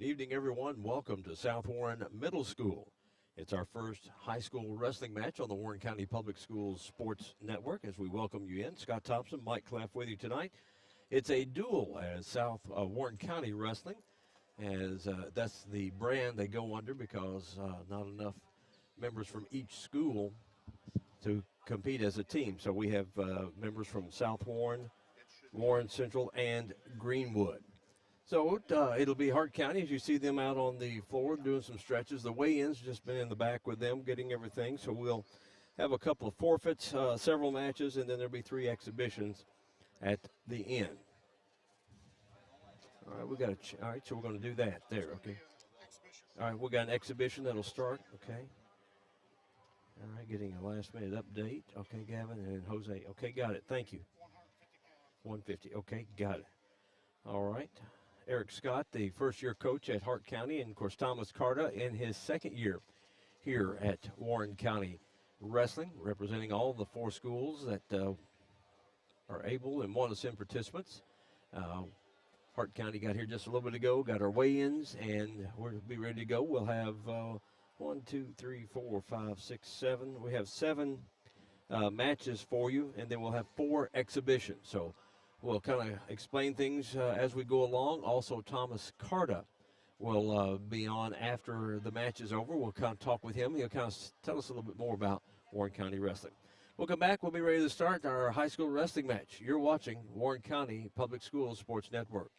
Good evening, everyone. Welcome to South Warren Middle School. It's our first high school wrestling match on the Warren County Public Schools Sports Network as we welcome you in. Scott Thompson, Mike Clef with you tonight. It's a duel as South Warren County Wrestling, as that's the brand they go under because not enough members from each school to compete as a team. So we have members from South Warren, Warren Central, and Greenwood. So it'll be Hart County as you see them out on the floor doing some stretches. The weigh-ins just been in the back with them getting everything. So we'll have a couple of forfeits, several matches, and then there'll be 3 exhibitions at the end. All right, all right, so we're going to do that there, okay. All right, we got an exhibition that'll start, okay. All right, getting a last-minute update. Okay, Gavin and Jose. Okay, got it. Thank you. 150. Okay, got it. All right. Eric Scott, the first-year coach at Hart County, and, of course, Thomas Carta in his second year here at Warren County Wrestling, representing all the 4 schools that are able and want to send participants. Hart County got here just a little bit ago, got our weigh-ins, and we'll be ready to go. We'll have 1, 2, 3, 4, 5, 6, 7. We have 7 matches for you, and then we'll have 4 exhibitions. So we'll kind of explain things as we go along. Also, Thomas Carta will be on after the match is over. We'll kind of talk with him. He'll kind of tell us a little bit more about Warren County Wrestling. We'll come back. We'll be ready to start our high school wrestling match. You're watching Warren County Public Schools Sports Network.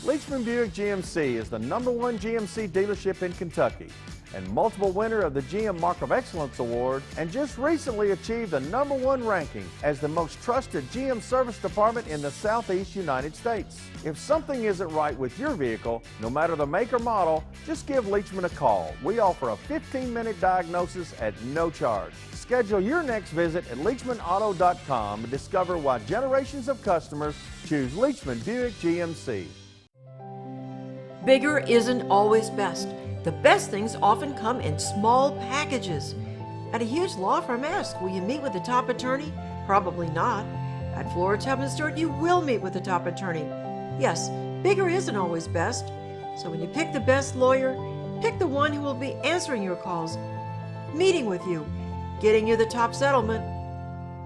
Richmond Buick GMC is the #1 GMC dealership in Kentucky and multiple winner of the GM Mark of Excellence Award, and just recently achieved the #1 ranking as the most trusted GM service department in the Southeast United States. If something isn't right with your vehicle, no matter the make or model, just give Leachman a call. We offer a 15-minute diagnosis at no charge. Schedule your next visit at LeachmanAuto.com and discover why generations of customers choose Leachman Buick GMC. Bigger isn't always best. The best things often come in small packages. At a huge law firm, ask, will you meet with the top attorney? Probably not. At Flora Tubman Stewart, you will meet with the top attorney. Yes, bigger isn't always best. So when you pick the best lawyer, pick the one who will be answering your calls, meeting with you, getting you the top settlement.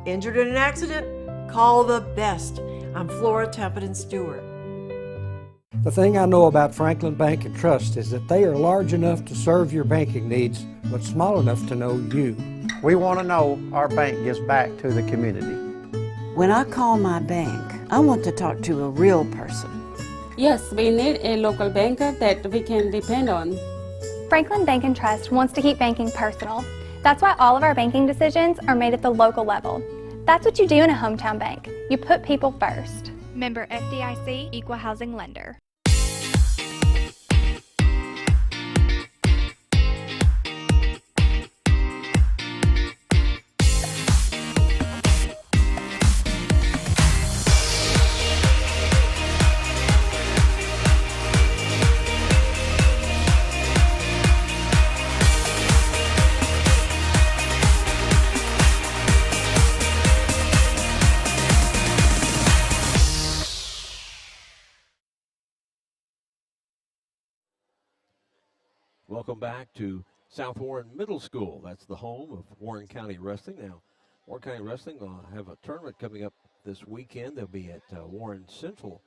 Injured in an accident? Call the best. I'm Flora Templeton Stewart. The thing I know about Franklin Bank and Trust is that they are large enough to serve your banking needs, but small enough to know you. We want to know our bank gives back to the community. When I call my bank, I want to talk to a real person. Yes, we need a local banker that we can depend on. Franklin Bank and Trust wants to keep banking personal. That's why all of our banking decisions are made at the local level. That's what you do in a hometown bank. You put people first. Member FDIC, Equal Housing Lender. Welcome back to South Warren Middle School. That's the home of Warren County Wrestling. Now, Warren County Wrestling will have a tournament coming up this weekend. They'll be at Warren Central.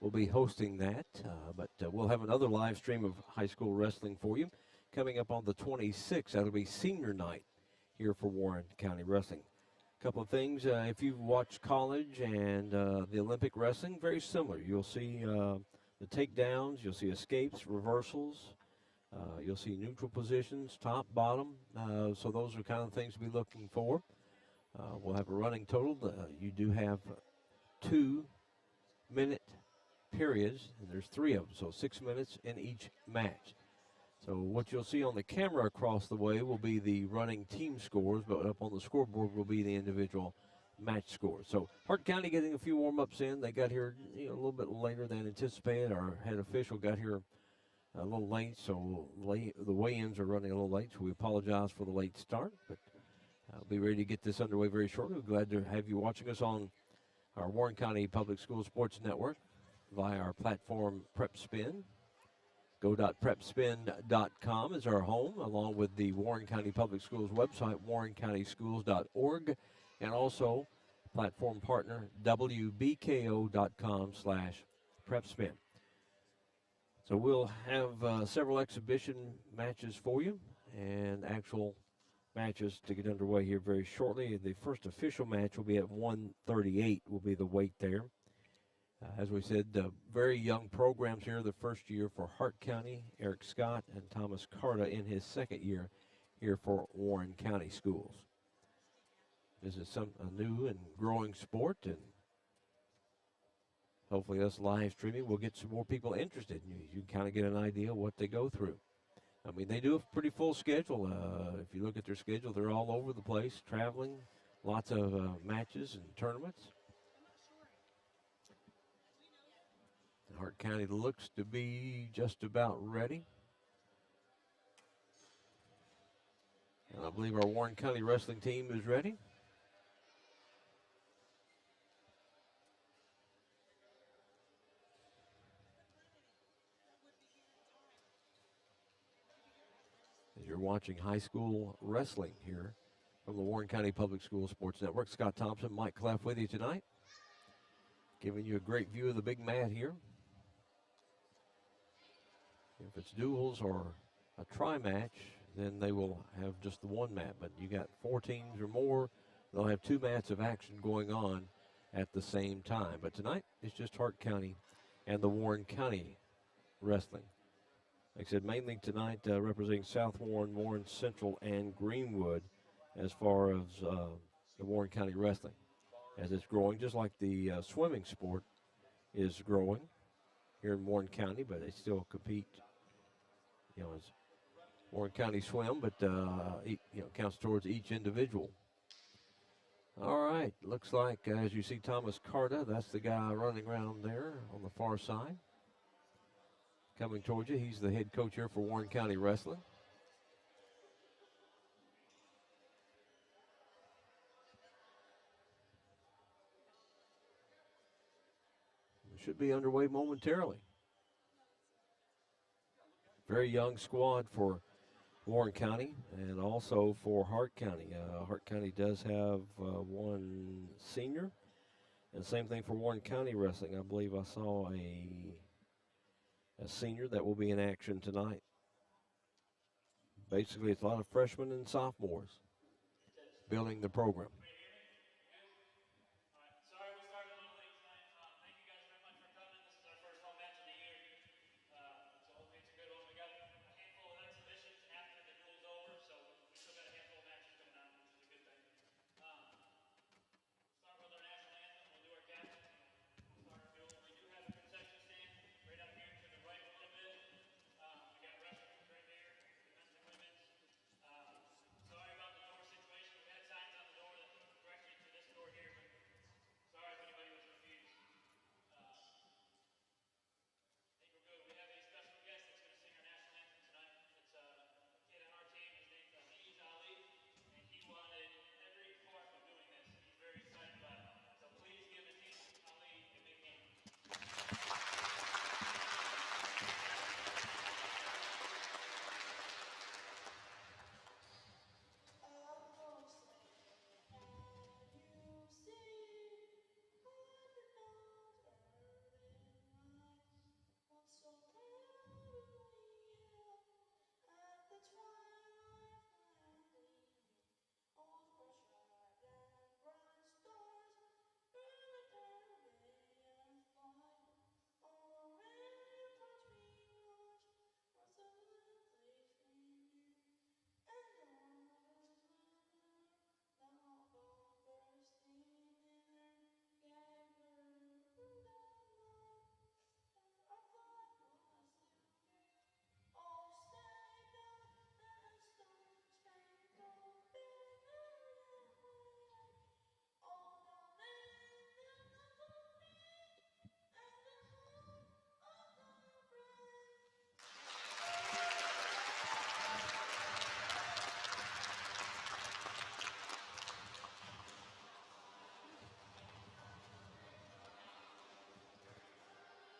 We'll be hosting that, but we'll have another live stream of high school wrestling for you coming up on the 26th. That'll be senior night here for Warren County Wrestling. A couple of things, if you've watched college and the Olympic wrestling, very similar. You'll see the takedowns, you'll see escapes, reversals. You'll see neutral positions, top, bottom. So those are kind of things to be looking for. We'll have a running total. You do have 2-minute periods, and there's 3 of them, so 6 minutes in each match. So what you'll see on the camera across the way will be the running team scores, but up on the scoreboard will be the individual match scores. So Hart County getting a few warm-ups in. They got here a little bit later than anticipated. Our head official got here a little late, so the weigh-ins are running a little late, so we apologize for the late start, but I'll be ready to get this underway very shortly. We're glad to have you watching us on our Warren County Public School Sports Network via our platform Prep Spin. Go.prepspin.com is our home, along with the Warren County Public Schools website, warrencountyschools.org, and also platform partner wbko.com/prepspin. So we'll have several exhibition matches for you and actual matches to get underway here very shortly. The first official match will be at 138 will be the weight there. As we said, very young programs here, the first year for Hart County, Eric Scott and Thomas Carta in his second year here for Warren County Schools. This is a new and growing sport, and hopefully us live streaming will get some more people interested. You kind of get an idea of what they go through. I mean, they do a pretty full schedule. If you look at their schedule, they're all over the place, traveling, lots of matches and tournaments. Hart County looks to be just about ready. And I believe our Warren County wrestling team is ready. As you're watching high school wrestling here from the Warren County Public School Sports Network, Scott Thompson, Mike Clef with you tonight, giving you a great view of the big mat here. If it's duels or a tri-match, then they will have just the one mat. But you got 4 teams or more, they'll have 2 mats of action going on at the same time. But tonight, it's just Hart County and the Warren County wrestling. Like I said, mainly tonight representing South Warren, Warren Central, and Greenwood as far as the Warren County wrestling. As it's growing, just like the swimming sport is growing here in Warren County, but they still compete, as Warren County swim, but counts towards each individual. All right, looks like as you see Thomas Carta, that's the guy running around there on the far side. Coming towards you, he's the head coach here for Warren County Wrestling. We should be underway momentarily. Very young squad for Warren County and also for Hart County. Hart County does have one senior, and same thing for Warren County Wrestling. I believe I saw a senior that will be in action tonight. Basically, it's a lot of freshmen and sophomores building the program.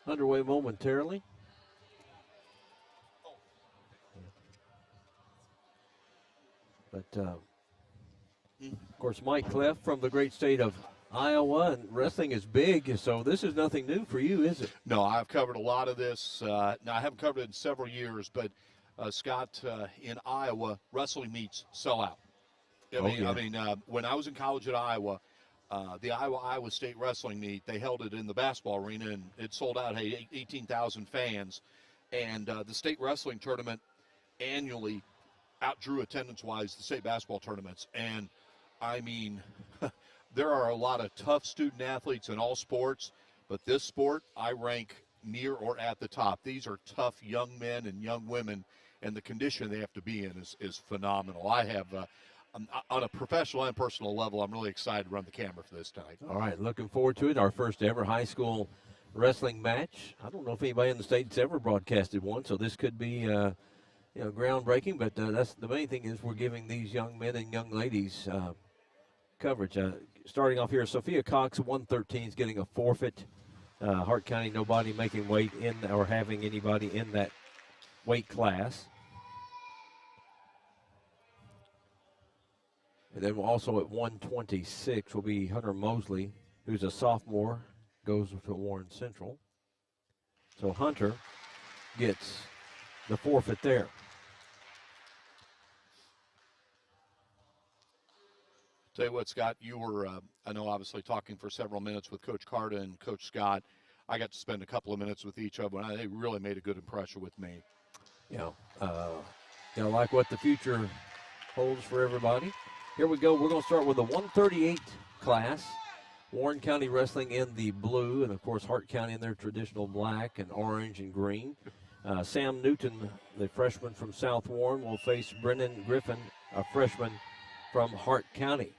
underway momentarily. But, of course, Mike Clef from the great state of Iowa, and wrestling is big, so this is nothing new for you, is it? No, I've covered a lot of this. Now, I haven't covered it in several years, but, Scott, in Iowa, wrestling meets sell out. I mean, when I was in college at Iowa, the Iowa State wrestling meet, they held it in the basketball arena, and it sold out, 18,000 fans. And the state wrestling tournament annually outdrew attendance-wise the state basketball tournaments. And, I mean, there are a lot of tough student athletes in all sports, but this sport I rank near or at the top. These are tough young men and young women, and the condition they have to be in is phenomenal. I have on a professional and personal level, I'm really excited to run the camera for this tonight. All right, looking forward to it. Our first ever high school wrestling match. I don't know if anybody in the state's ever broadcasted one, so this could be groundbreaking. But that's the main thing is we're giving these young men and young ladies coverage. Starting off here, Sophia Cox, 113, is getting a forfeit. Hart County, nobody making weight in or having anybody in that weight class. And then also at 126 will be Hunter Mosley, who's a sophomore, goes to Warren Central. So Hunter gets the forfeit there. Tell you what, Scott, you were, I know, obviously talking for several minutes with Coach Carter and Coach Scott. I got to spend a couple of minutes with each of them, and they really made a good impression with me. Like what the future holds for everybody. Here we go. We're going to start with the 138 class. Warren County Wrestling in the blue, and, of course, Hart County in their traditional black and orange and green. Sam Newton, the freshman from South Warren, will face Brennan Griffin, a freshman from Hart County.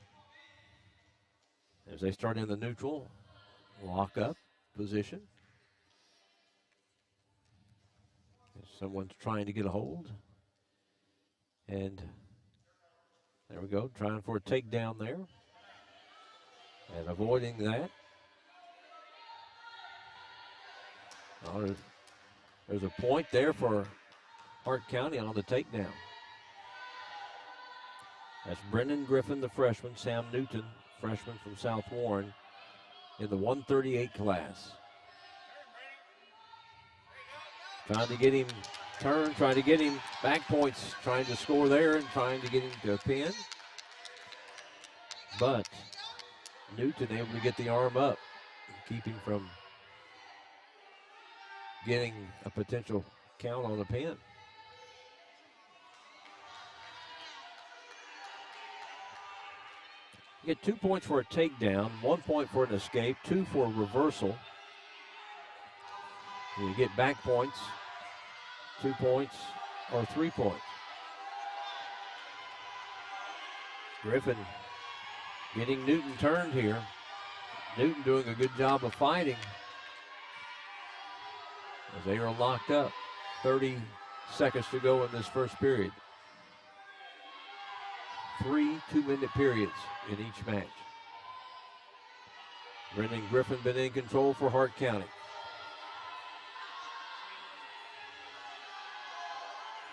As they start in the neutral, lock-up position. Someone's trying to get a hold. And there we go, trying for a takedown there. And avoiding that. There's a point there for Hart County on the takedown. That's Brendan Griffin, the freshman. Sam Newton, freshman from South Warren, in the 138 class. Trying to get him turned, trying to get him back points, trying to score there and trying to get him to a pin. But Newton able to get the arm up and keep him from getting a potential count on the pin. You get 2 points for a takedown, 1 point for an escape, 2 for a reversal. You get back points, 2 points, or 3 points. Griffin getting Newton turned here. Newton doing a good job of fighting as they are locked up. 30 seconds to go in this first period. 3 two-minute periods in each match. Brendan Griffin been in control for Hart County.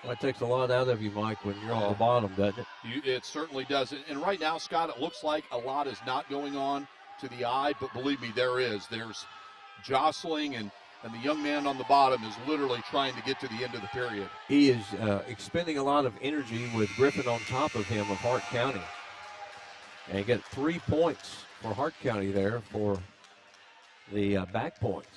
Well, it takes a lot out of you, Mike, when you're on the bottom, doesn't it? It certainly does. And right now, Scott, it looks like a lot is not going on to the eye, but believe me, there is. There's jostling, and the young man on the bottom is literally trying to get to the end of the period. He is expending a lot of energy with Griffin on top of him of Hart County. And you get 3 points for Hart County there for the back points.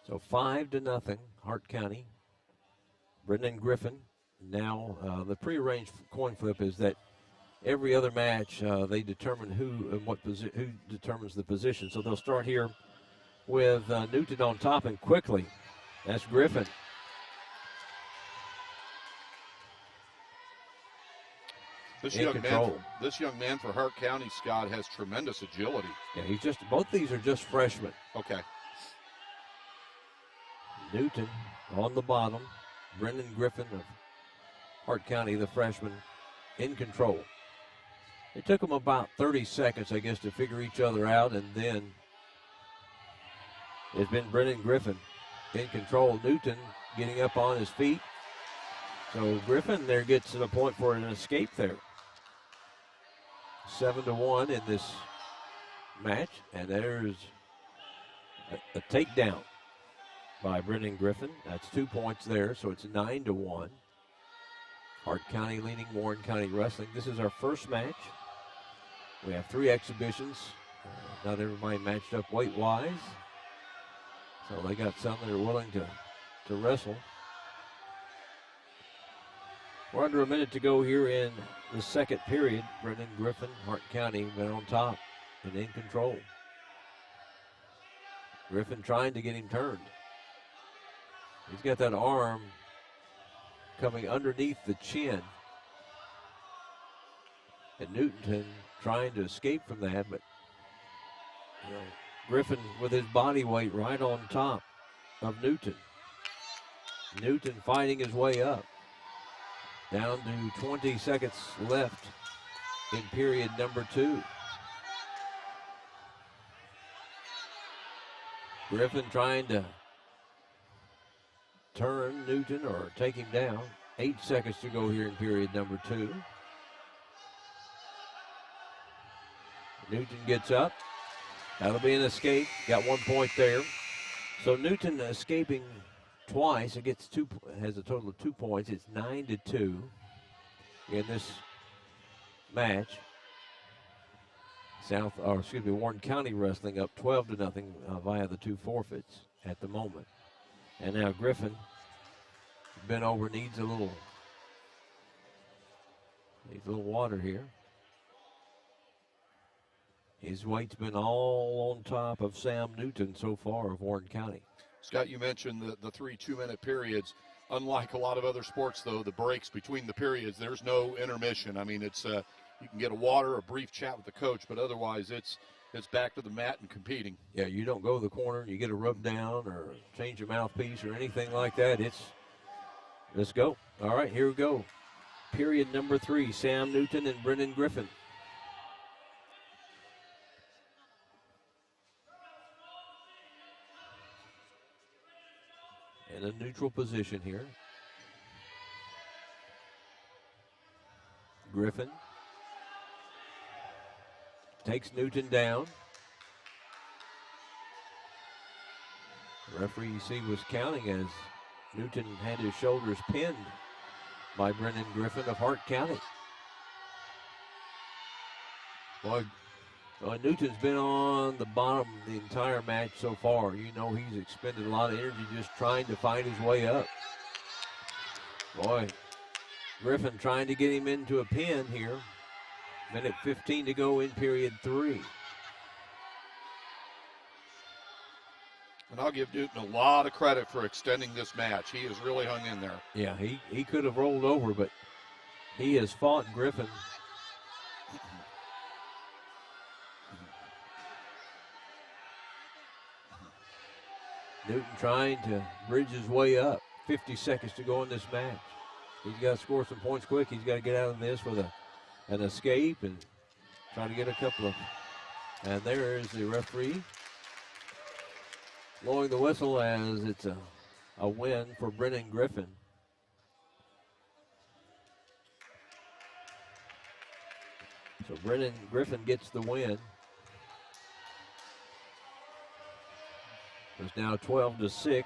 So 5-0, Hart County. Brendan Griffin. Now the prearranged coin flip is that every other match they determine who determines the position. So they'll start here with Newton on top, and quickly, that's Griffin. This young man for Hart County, Scott, has tremendous agility. Yeah, both these are just freshmen. Okay. Newton on the bottom. Brendan Griffin of Hart County, the freshman, in control. It took them about 30 seconds, I guess, to figure each other out, and then it's been Brennan Griffin in control. Newton getting up on his feet. So Griffin there gets to the point for an escape there. 7-1 in this match, and there's a takedown by Brennan Griffin. That's 2 points there, so it's 9-1. Hart County leading Warren County Wrestling. This is our first match. We have 3 exhibitions. Not everybody matched up weight-wise. So they got some that are willing to wrestle. We're under a minute to go here in the second period. Brennan Griffin, Hart County, been on top and in control. Griffin trying to get him turned. He's got that arm coming underneath the chin. And Newton trying to escape from that, but Griffin with his body weight right on top of Newton. Newton fighting his way up. Down to 20 seconds left in period number 2. Griffin trying to turn Newton or take him down. 8 seconds to go here in period number 2. Newton gets up. That'll be an escape. Got 1 point there. So Newton escaping twice. It gets has a total of 2 points. It's 9-2 in this match. Warren County Wrestling up 12-0 via the 2 forfeits at the moment. And now Griffin bent over, needs a little water here. His weight's been all on top of Sam Newton so far of Warren County. Scott, you mentioned the 3 2-minute periods. Unlike a lot of other sports, though, the breaks between the periods, there's no intermission. I mean, it's you can get a water, a brief chat with the coach, but otherwise it's back to the mat and competing. Yeah, you don't go to the corner and you get a rub down or change your mouthpiece or anything like that. Let's go. All right, here we go. Period number 3, Sam Newton and Brennan Griffin. In a neutral position here. Griffin takes Newton down. The referee, you see, was counting as Newton had his shoulders pinned by Brennan Griffin of Hart County. Boy, Newton's been on the bottom the entire match so far. You know he's expended a lot of energy just trying to fight his way up. Boy, Griffin trying to get him into a pin here. Minute 15 to go in period 3. And I'll give Newton a lot of credit for extending this match. He has really hung in there. Yeah, he could have rolled over, but he has fought Griffin. Newton trying to bridge his way up. 50 seconds to go in this match. He's got to score some points quick. He's got to get out of this with an escape and try to get a couple of. And there is the referee blowing the whistle as it's a win for Brennan Griffin. So Brennan Griffin gets the win. It's now 12-6.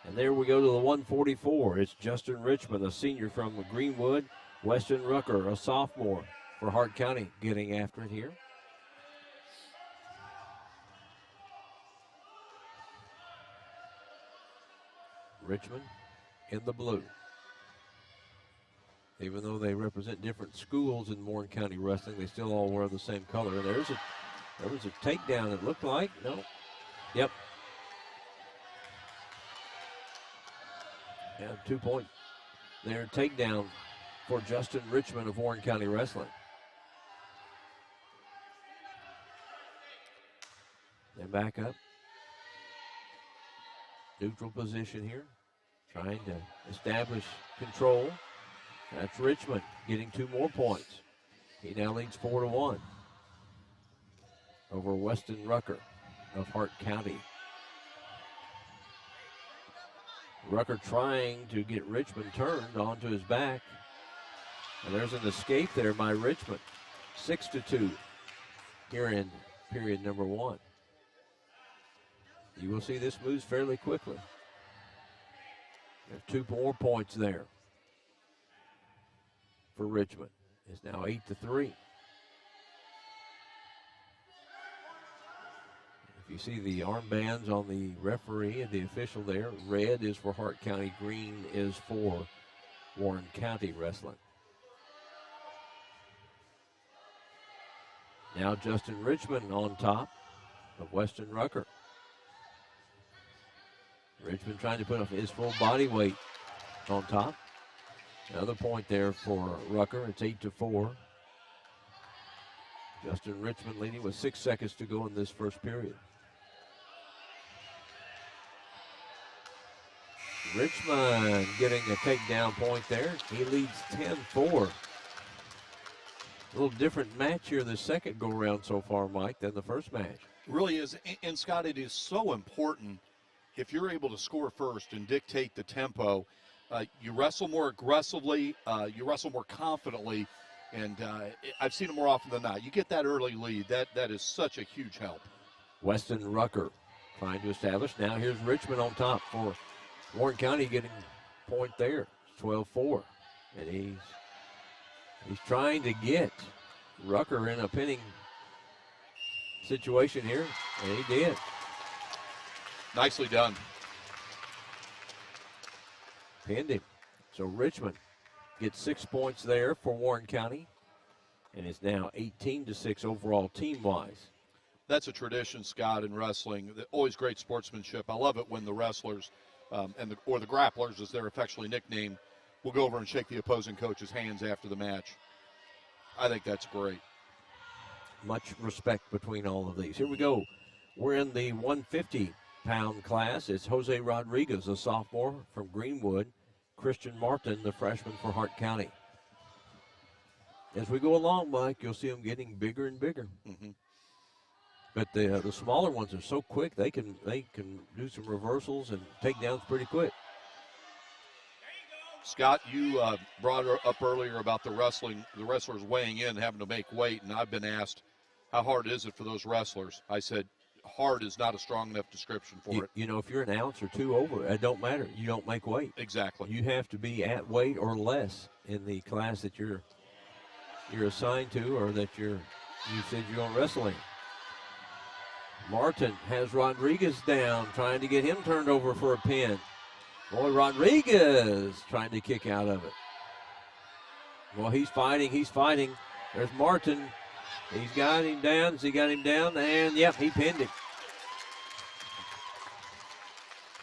And there we go to the 144. It's Justin Richmond, a senior from Greenwood. Weston Rucker, a sophomore for Hart County, getting after it here. Richmond in the blue. Even though they represent different schools in Warren County Wrestling, they still all wear the same color. And there was a takedown, it looked like. No. Yep. Yeah, 2 point there. Takedown for Justin Richmond of Warren County Wrestling. Then back up. Neutral position here. trying to establish control. That's Richmond getting 2 more points. He now leads 4-1 over Weston Rucker of Hart County. Rucker trying to get Richmond turned onto his back. And there's an escape there by Richmond. 6-2 here in period number 1. You will see this moves fairly quickly. There's 2 more points there for Richmond. It's now 8-3. If you see the armbands on the referee and the official there, red is for Hart County, green is for Warren County Wrestling. Now Justin Richmond on top of Weston Rucker. Richmond trying to put up his full body weight on top. Another point there for Rucker. It's 8-4. Justin Richmond leading with 6 seconds to go in this first period. Richmond getting a takedown point there. He leads 10-4. A little different match here the second go-around so far, Mike, than the first match. Really is. And, Scott, it is so important if you're able to score first and dictate the tempo. You wrestle more aggressively, you wrestle more confidently, and I've seen it more often than not. You get that early lead. That is such a huge help. Weston Rucker trying to establish. Now here's Richmond on top for Warren County getting point there. 12-4. And he's trying to get Rucker in a pinning situation here, and he did. Nicely done. Pinned him. So Richmond gets 6 points there for Warren County, and it's now 18-6 overall team-wise. That's a tradition, Scott, in wrestling. Always great sportsmanship. I love it when the wrestlers or the grapplers, as they're affectionately nicknamed, will go over and shake the opposing coach's hands after the match. I think that's great. Much respect between all of these. Here we go. We're in the 150-pound class. It's Jose Rodriguez, a sophomore from Greenwood. Christian Martin, the freshman for Hart County. As we go along, Mike, you'll see them getting bigger and bigger. Mm-hmm. But the smaller ones are so quick, they can do some reversals and takedowns pretty quick. Scott, you brought up earlier about the wrestlers weighing in, having to make weight, and I've been asked, how hard is it for those wrestlers? I said, hard is not a strong enough description for it. You know, if you're an ounce or two over, it don't matter. You don't make weight. Exactly. You have to be at weight or less in the class that you're assigned to, or that you said you're going to wrestle in. Martin has Rodriguez down, trying to get him turned over for a pin. Boy, Rodriguez trying to kick out of it. Well, he's fighting. There's Martin. He's got him down. Has he got him down? And, yep, he pinned him.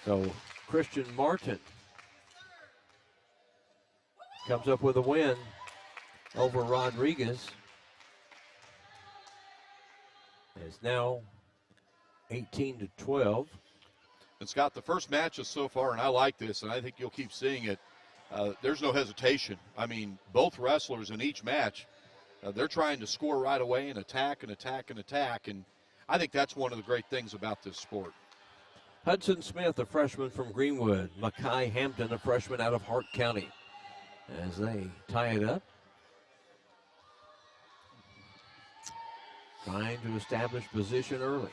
So, Christian Martin comes up with a win over Rodriguez. It's now 18-12. And Scott, the first matches so far, and I like this, and I think you'll keep seeing it, there's no hesitation. I mean, both wrestlers in each match, they're trying to score right away and attack, and I think that's one of the great things about this sport. Hudson Smith, a freshman from Greenwood. Mackay Hampton, a freshman out of Hart County. As they tie it up. Trying to establish position early.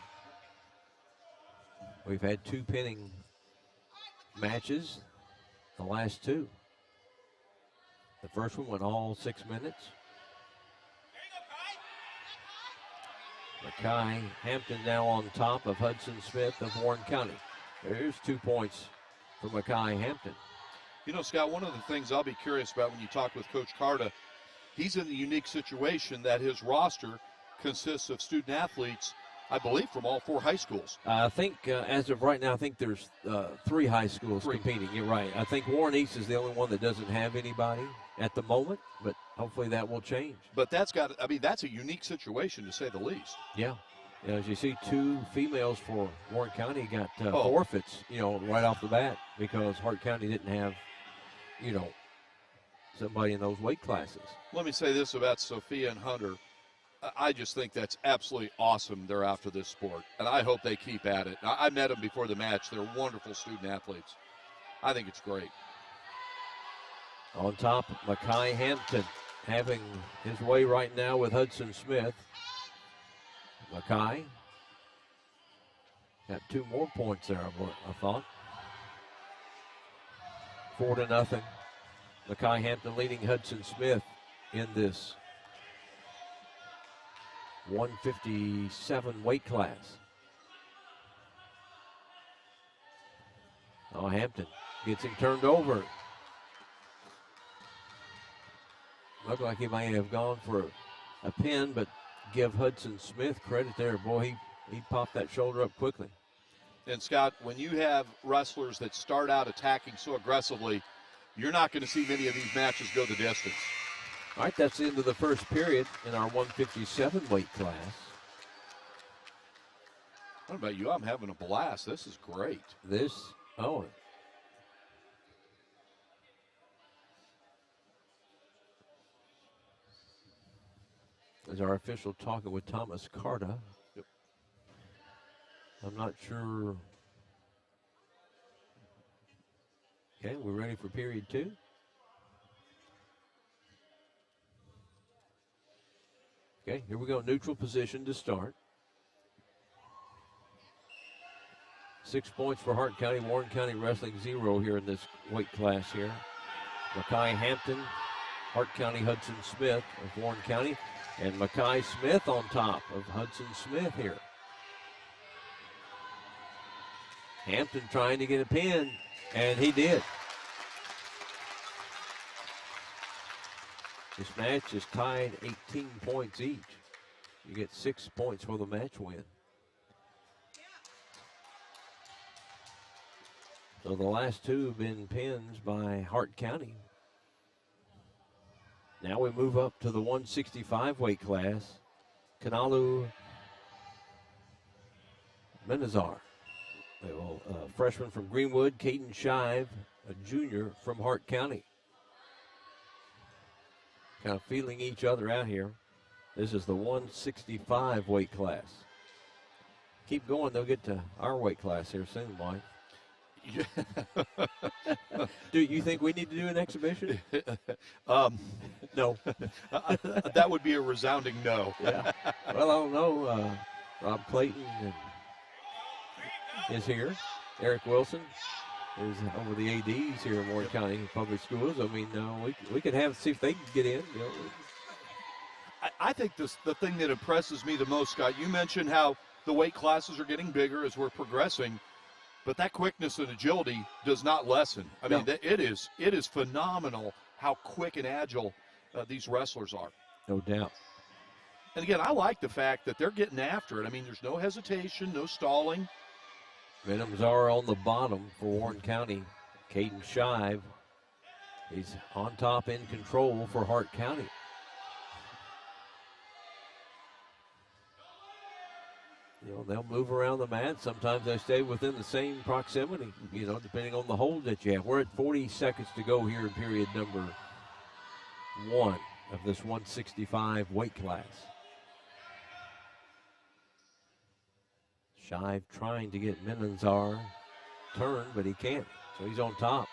We've had 2 pinning matches, the last 2. The first one went all 6 minutes. Mackay Hampton now on top of Hudson Smith of Warren County. There's 2 points for Mackay Hampton. You know, Scott, one of the things I'll be curious about when you talk with Coach Carta, he's in the unique situation that his roster consists of student athletes, I believe, from all 4 high schools. I think as of right now, I think there's 3 high schools competing. You're right. I think Warren East is the only one that doesn't have anybody at the moment, but hopefully that will change. But that's a unique situation, to say the least. Yeah. You know, as you see, 2 females for Warren County got forfeits, you know, right off the bat because Hart County didn't have, you know, somebody in those weight classes. Let me say this about Sophia and Hunter. I just think that's absolutely awesome they're after this sport, and I hope they keep at it. I met them before the match. They're wonderful student athletes. I think it's great. On top, Mackay Hampton having his way right now with Hudson Smith. Mackay got 2 more points there, I thought. 4-0. Mackay Hampton leading Hudson Smith in this 157 weight class. Oh, Hampton gets him turned over. Looked like he might have gone for a pin, but give Hudson Smith credit there. Boy, he popped that shoulder up quickly. And, Scott, when you have wrestlers that start out attacking so aggressively, you're not going to see many of these matches go the distance. All right, that's the end of the first period in our 157 weight class. What about you? I'm having a blast. This is great. Is our official talking with Thomas Carta. Yep. I'm not sure. Okay, we're ready for period 2. Okay, here we go. Neutral position to start. 6 points for Hart County. Warren County Wrestling 0 here in this weight class here. Mackay Hampton, Hart County Hudson Smith of Warren County, and Mackay Smith on top of Hudson Smith here. Hampton trying to get a pin, and he did. This match is tied 18 points each. You get 6 points for the match win. So the last 2 have been pins by Hart County. Now we move up to the 165 weight class. Kanalu Menazar, a freshman from Greenwood. Caden Shive, a junior from Hart County. Kind of feeling each other out here. This is the 165 weight class. Keep going, they'll get to our weight class here soon, Mike. Do you think we need to do an exhibition? No. That would be a resounding no. Yeah. Well, I don't know. Rob Clayton is here. Eric Wilson is over the ADs here in Warren County Public Schools. I mean, we could see if they can get in. You know. I think the thing that impresses me the most, Scott, you mentioned how the weight classes are getting bigger as we're progressing. But that quickness and agility does not lessen. I mean, it is phenomenal how quick and agile these wrestlers are. No doubt. And again, I like the fact that they're getting after it. I mean, there's no hesitation, no stalling. Minims are on the bottom for Warren County. Caden Shive, he's on top in control for Hart County. You know, they'll move around the mat. Sometimes they stay within the same proximity, you know, depending on the hold that you have. We're at 40 seconds to go here in period number 1 of this 165 weight class. Shive trying to get Menazar turned, but he can't, so he's on top.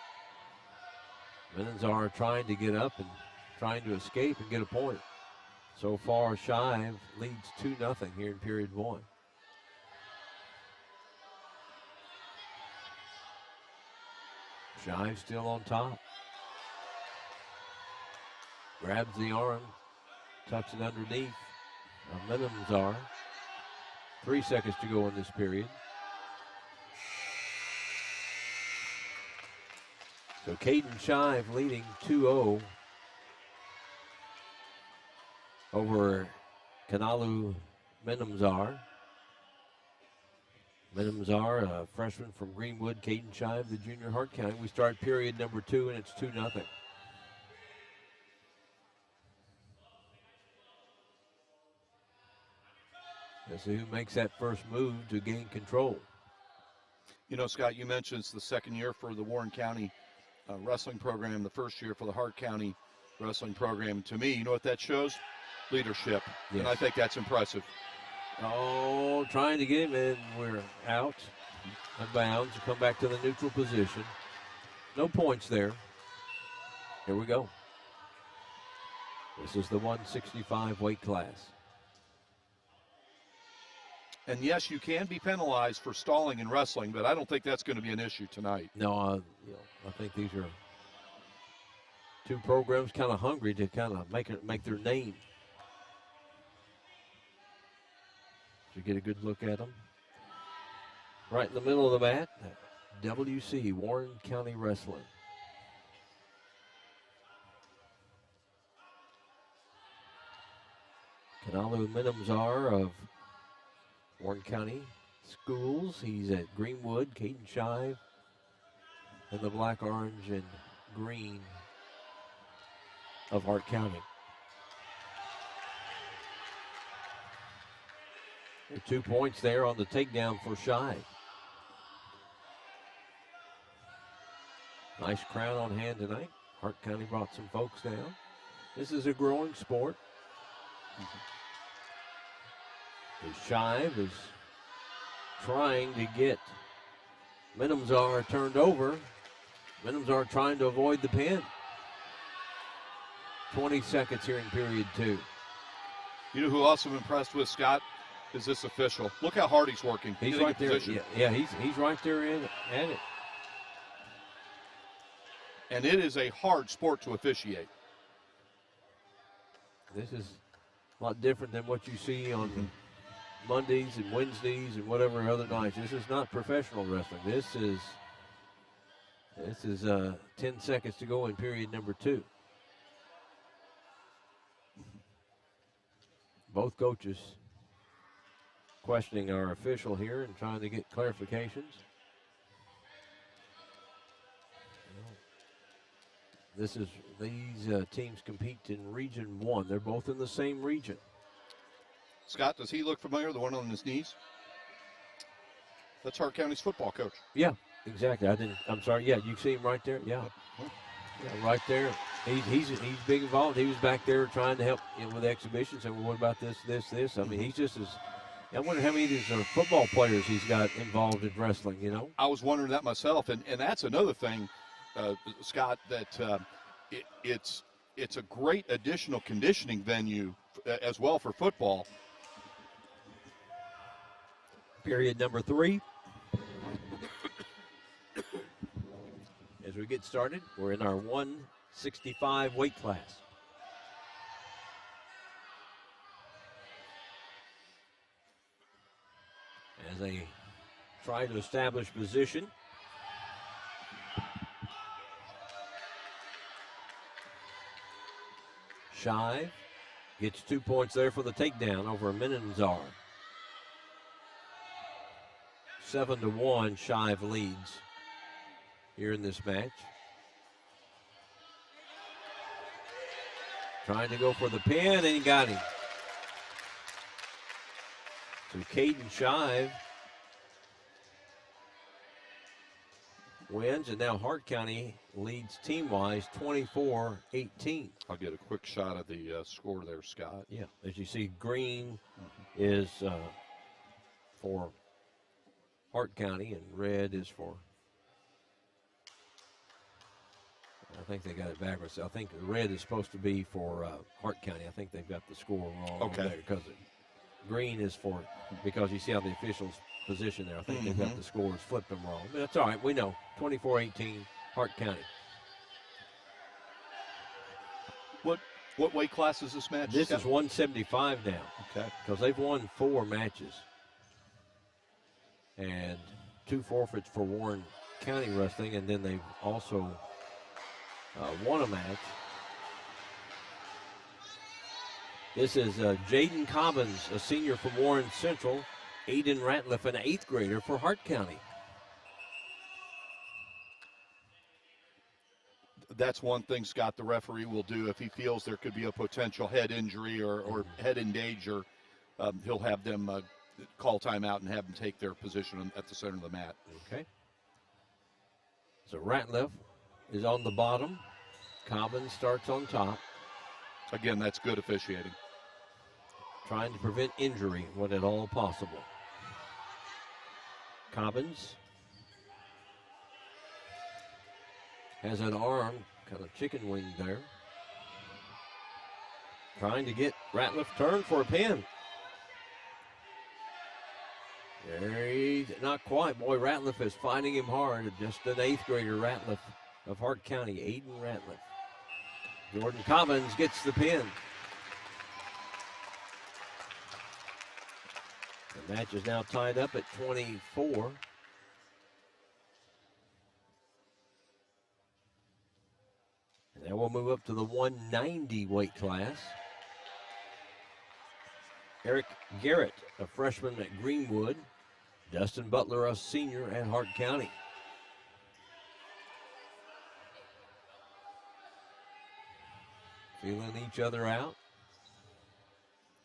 Menazar trying to get up and trying to escape and get a point. So far, Shive leads 2-0 here in period 1. Shive still on top. Grabs the arm, tucks it underneath. Menazar. 3 seconds to go in this period. So Caden Shive leading 2-0 over Kanalu Menazar. Menazar, a freshman from Greenwood. Caden Shive, the junior, Hart County. We start period number 2, and it's 2-0. Let's see who makes that first move to gain control. You know, Scott, you mentioned it's the second year for the Warren County wrestling program, the first year for the Hart County wrestling program. To me, you know what that shows? Leadership. Yes. And I think that's impressive. Oh, trying to get him in. We're out of bounds to come back to the neutral position. No points there. Here we go. This is the 165 weight class. And yes, you can be penalized for stalling in wrestling, but I don't think that's going to be an issue tonight. No, I think these are two programs kind of hungry to kind of make their name. So get a good look at them. Right in the middle of the mat, WC, Warren County Wrestling. Kanalu Minimzar of Warren County Schools. He's at Greenwood, Caden Shive, and the black, orange, and green of Hart County. 2 points there on the takedown for Shive. Nice crowd on hand tonight. Hart County brought some folks down. This is a growing sport. Shive is trying to get Minimzar turned over. Minimzar trying to avoid the pin. 20 seconds here in period 2. You know who else I'm impressed with, Scott, is this official. Look how hard he's working. He's right there. Yeah, he's right there at it. And it is a hard sport to officiate. This is a lot different than what you see on Mondays and Wednesdays and whatever other nights. This is not professional wrestling. This is 10 seconds to go in period number 2. Both coaches questioning our official here and trying to get clarifications. These teams compete in Region 1. They're both in the same region. Scott, does he look familiar, the one on his knees? That's Hart County's football coach. Yeah, exactly. I'm sorry. Yeah, you see him right there? Yeah. Yeah, right there. He's big involved. He was back there trying to help with exhibitions. And what about this? I mean, he's just as. I wonder how many of these are football players he's got involved in wrestling, you know? I was wondering that myself. And that's another thing, Scott, that it's a great additional conditioning venue as well for football. Period number 3. As we get started, we're in our 165 weight class. As they try to establish position. Shive gets 2 points there for the takedown over Minimzar. 7-1, Shive leads here in this match. Trying to go for the pin, and he got him. So Caden Shive wins, and now Hart County leads team-wise 24-18. I'll get a quick shot of the score there, Scott. Yeah, as you see, green is for Hart County, and red is for, I think they got it backwards. I think red is supposed to be for Hart County. I think they've got the score wrong. Okay. Because green is for, because you see how the officials position there. I think they've got the scores flipped them wrong. But that's all right. We know. 24-18, Hart County. What weight class is this match? This is 175 now. Okay. Because they've won 4 matches. And 2 forfeits for Warren County Wrestling, and then they've also won a match. This is Jaden Cobbins, a senior from Warren Central. Aiden Ratliff, an 8th grader for Hart County. That's one thing, Scott, the referee will do if he feels there could be a potential head injury or head in danger. He'll have them call timeout and have them take their position at the center of the mat. Okay. So Ratliff is on the bottom. Cobbins starts on top. Again, that's good officiating. Trying to prevent injury when at all possible. Cobbins has an arm, kind of chicken wing there. Trying to get Ratliff turned for a pin. Not quite. Boy, Ratliff is fighting him hard. Just an 8th grader, Ratliff of Hart County, Aiden Ratliff. Jordan Cobbins gets the pin. The match is now tied up at 24. And then we'll move up to the 190 weight class. Eric Garrett, a freshman at Greenwood. Dustin Butler, a senior at Hart County. Feeling each other out.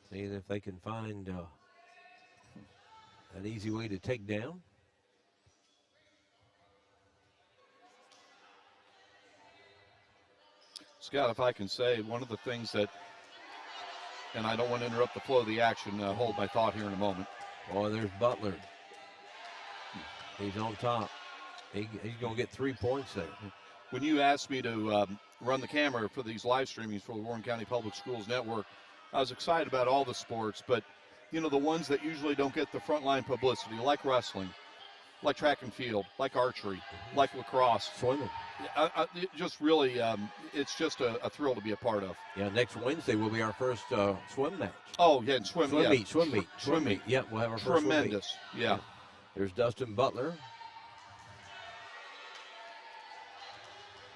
Seeing if they can find an easy way to take down. Scott, if I can say, one of the things that, and I don't want to interrupt the flow of the action, hold my thought here in a moment. Oh, there's Butler. He's on top. He's going to get 3 points there. When you asked me to run the camera for these live streamings for the Warren County Public Schools Network, I was excited about all the sports, but, you know, the ones that usually don't get the frontline publicity, like wrestling, like track and field, like archery, like lacrosse. Swimming. It just really, it's just a thrill to be a part of. Yeah, next Wednesday will be our first swim match. Oh, yeah, and swim meet. Swim meet. Yeah, we'll have our first tremendous. Swim meet. Yeah. There's Dustin Butler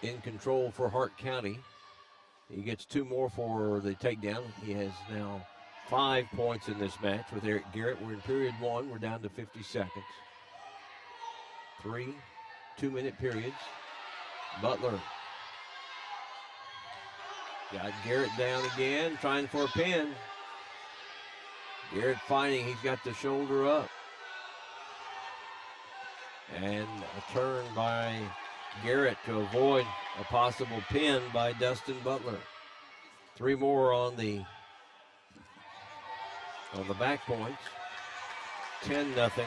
in control for Hart County. He gets 2 more for the takedown. He has now 5 points in this match with Eric Garrett. We're in period 1. We're down to 50 seconds. 3 2-minute periods. Butler got Garrett down again, trying for a pin. Garrett fighting. He's got the shoulder up. And a turn by Garrett to avoid a possible pin by Dustin Butler. 3 more on the back points. 10-0.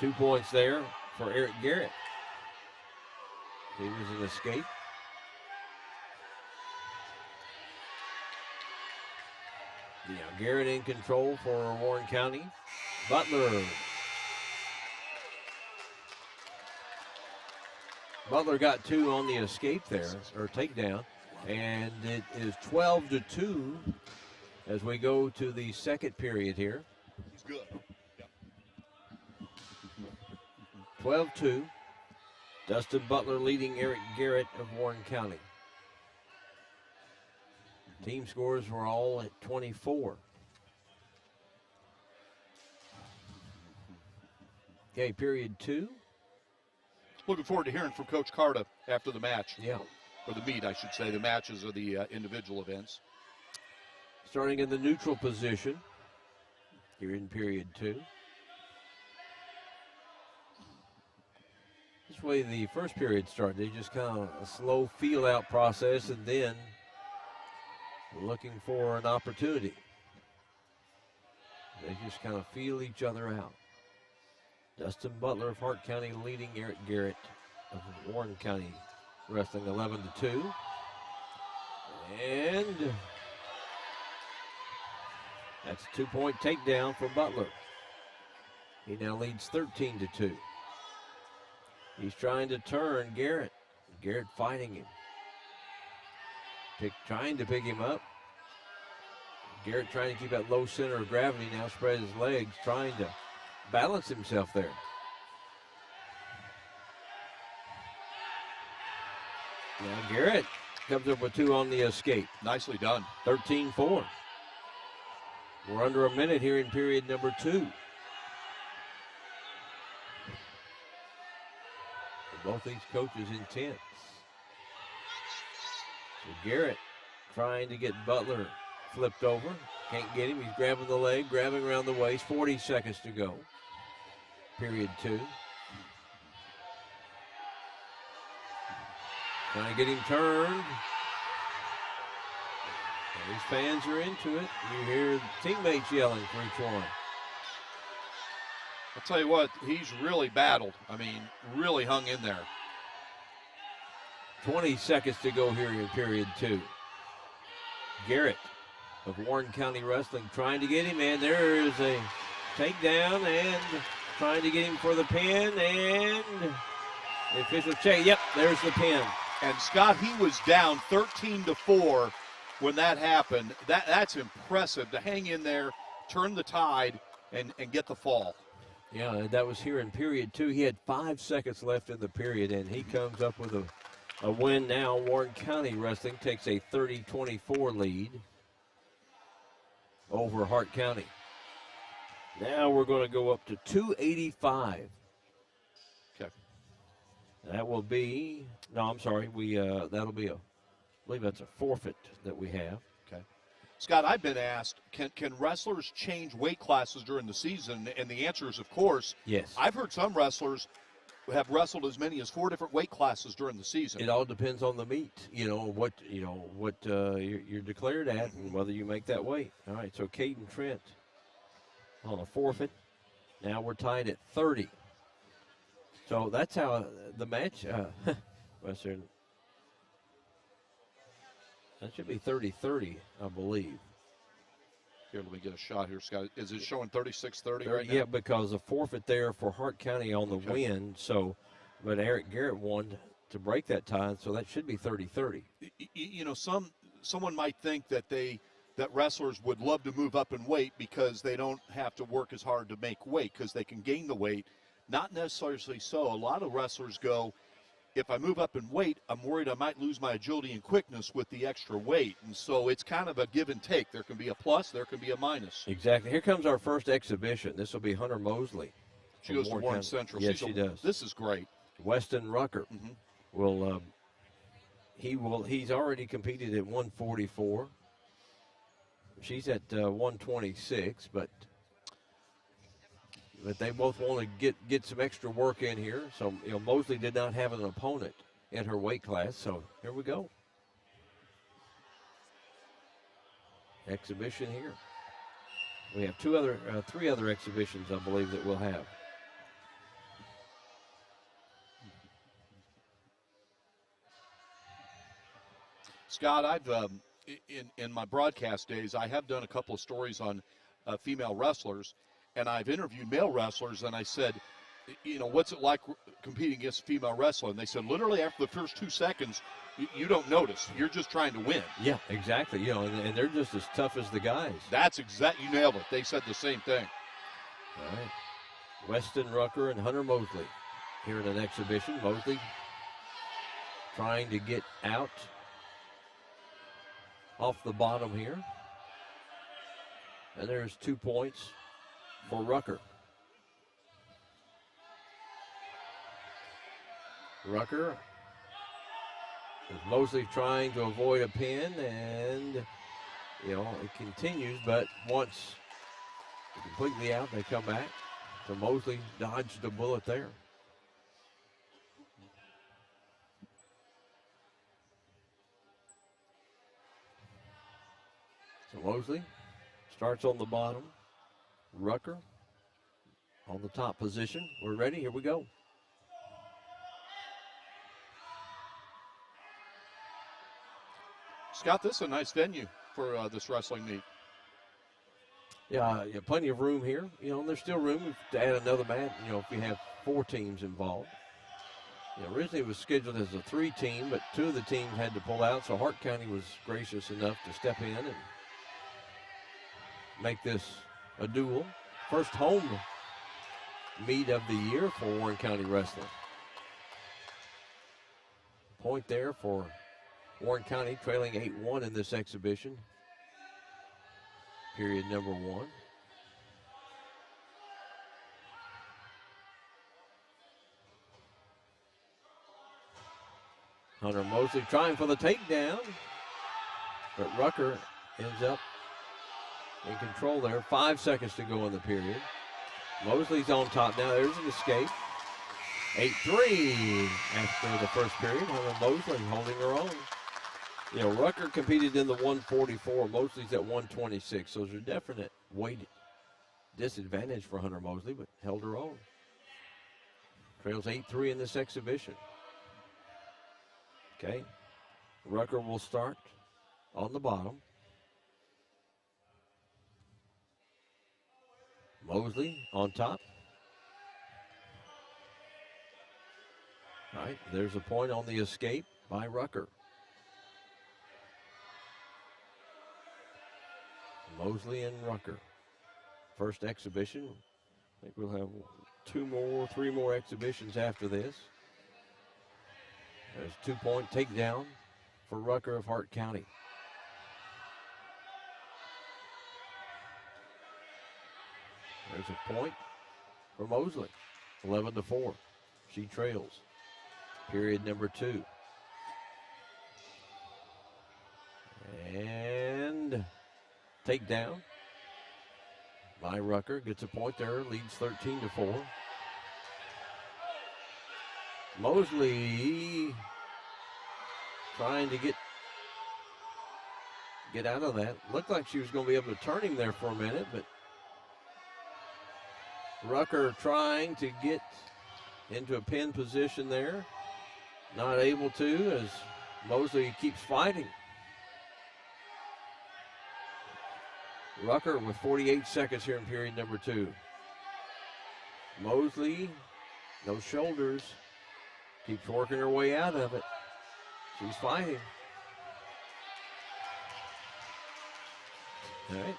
Two points there for Eric Garrett. He was an escape. Yeah, Garrett in control for Warren County. Butler. Butler got 2 on the escape there, or takedown, and it is 12-2 as we go to the second period here. He's good. 12-2. Dustin Butler leading Eric Garrett of Warren County. Team scores were all at 24. Okay, period 2. Looking forward to hearing from Coach Carta after the match. Yeah. Or the meet, I should say. The matches are the individual events. Starting in the neutral position here in period 2. This way the first period started. They just kind of a slow feel-out process and then looking for an opportunity. They just kind of feel each other out. Dustin Butler of Hart County leading Eric Garrett of Warren County wrestling 11-2. And that's a 2-point takedown for Butler. He now leads 13-2. He's trying to turn Garrett. Garrett fighting him. Trying to pick him up. Garrett trying to keep that low center of gravity now, spread his legs, trying to balance himself there. Now Garrett comes up with 2 on the escape. Nicely done. 13-4. We're under a minute here in period number 2. Both these coaches intense. So Garrett trying to get Butler flipped over. Can't get him. He's grabbing the leg, grabbing around the waist. 40 seconds to go. Period 2. Trying to get him turned. These fans are into it. You hear teammates yelling for each one. I'll tell you what, he's really battled. I mean, really hung in there. 20 seconds to go here in period 2. Garrett of Warren County Wrestling trying to get him, and there is a takedown and trying to get him for the pin, and the official check. Yep, there's the pin. And Scott, he was down 13-4 when that happened. That's impressive to hang in there, turn the tide, and get the fall. Yeah, that was here in period 2. He had 5 seconds left in the period, and he comes up with a win now. Warren County Wrestling takes a 30-24 lead over Hart County. Now we're going to go up to 285. Okay. That will be, no, I'm sorry. That'll be I believe that's a forfeit that we have. Okay. Scott, I've been asked, can wrestlers change weight classes during the season? And the answer is, of course. Yes. I've heard some wrestlers have wrestled as many as 4 different weight classes during the season. It all depends on the meet, what you're declared at and whether you make that weight. All right, so Caden Trent on a forfeit. Now we're tied at 30. So that's how the match, Western, that should be 30-30, I believe. Here, let me get a shot here, Scott. Is it showing 36-30 right now? Yeah, because a forfeit there for Hart County on the win. So, but Eric Garrett won to break that tie, so that should be 30-30. Someone might think that wrestlers would love to move up in weight because they don't have to work as hard to make weight because they can gain the weight. Not necessarily so. A lot of wrestlers go, if I move up in weight, I'm worried I might lose my agility and quickness with the extra weight. And so it's kind of a give and take. There can be a plus, there can be a minus. Exactly. Here comes our first exhibition. This will be Hunter Mosley. She goes to Warren Central. Yes, she does. This is great. Weston Rucker will he's already competed at 144. She's at 126, but they both want to get some extra work in here. So, Mosley did not have an opponent in her weight class. So here we go. Exhibition here. We have three other exhibitions, I believe, that we'll have. Scott, I've in my broadcast days, I have done a couple of stories on female wrestlers. And I've interviewed male wrestlers, and I said, what's it like competing against a female wrestler? And they said, literally after the first 2 seconds, you don't notice. You're just trying to win. Yeah, exactly. And they're just as tough as the guys. That's exactly, you nailed it. They said the same thing. All right. Weston Rucker and Hunter Mosley here in an exhibition. Mosley trying to get out off the bottom here. And there's 2 points for Rucker. Rucker is Mosley trying to avoid a pin, and it continues, but once completely out, they come back. So Mosley dodged the bullet there. So Mosley starts on the bottom. Rucker on the top position. We're ready. Here we go. Scott, this is a nice venue for this wrestling meet. Yeah, plenty of room here. There's still room to add another mat, if you have 4 teams involved. Originally it was scheduled as a 3-team, but 2 of the teams had to pull out, so Hart County was gracious enough to step in and make this a duel. First home meet of the year for Warren County Wrestling. Point there for Warren County, trailing 8-1 in this exhibition. Period number 1. Hunter Mosley trying for the takedown, but Rucker ends up in control there. 5 seconds to go in the period. Mosley's on top now. There's an escape. 8-3 after the first period. Mosley holding her own. You know, Rucker competed in the 144. Mosley's at 126. So there's a definite weight disadvantage for Hunter Mosley, but held her own. Trails 8-3 in this exhibition. Okay. Rucker will start on the bottom. Mosley on top. All right, there's a point on the escape by Rucker. Mosley and Rucker. First exhibition. I think we'll have 3 more exhibitions after this. There's a 2-point takedown for Rucker of Hart County. There's a point for Mosley. 11-4. She trails. Period number 2. And takedown by Rucker. Gets a point there. Leads 13-4. Mosley trying to get out of that. Looked like she was going to be able to turn him there for a minute, but Rucker trying to get into a pin position there. Not able to as Mosley keeps fighting. Rucker with 48 seconds here in period number 2. Mosley, no shoulders, keeps working her way out of it. She's fighting. All right.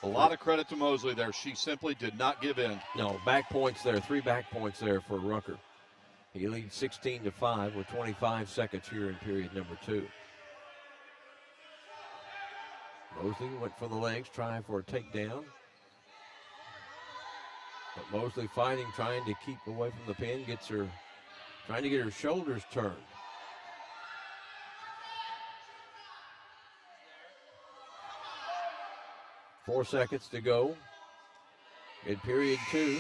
A lot of credit to Mosley there. She simply did not give in. No, back points there. 3 back points there for Rucker. He leads 16-5 with 25 seconds here in period number 2. Mosley went for the legs, trying for a takedown. But Mosley fighting, trying to keep away from the pin, trying to get her shoulders turned. Four seconds to go in period 2.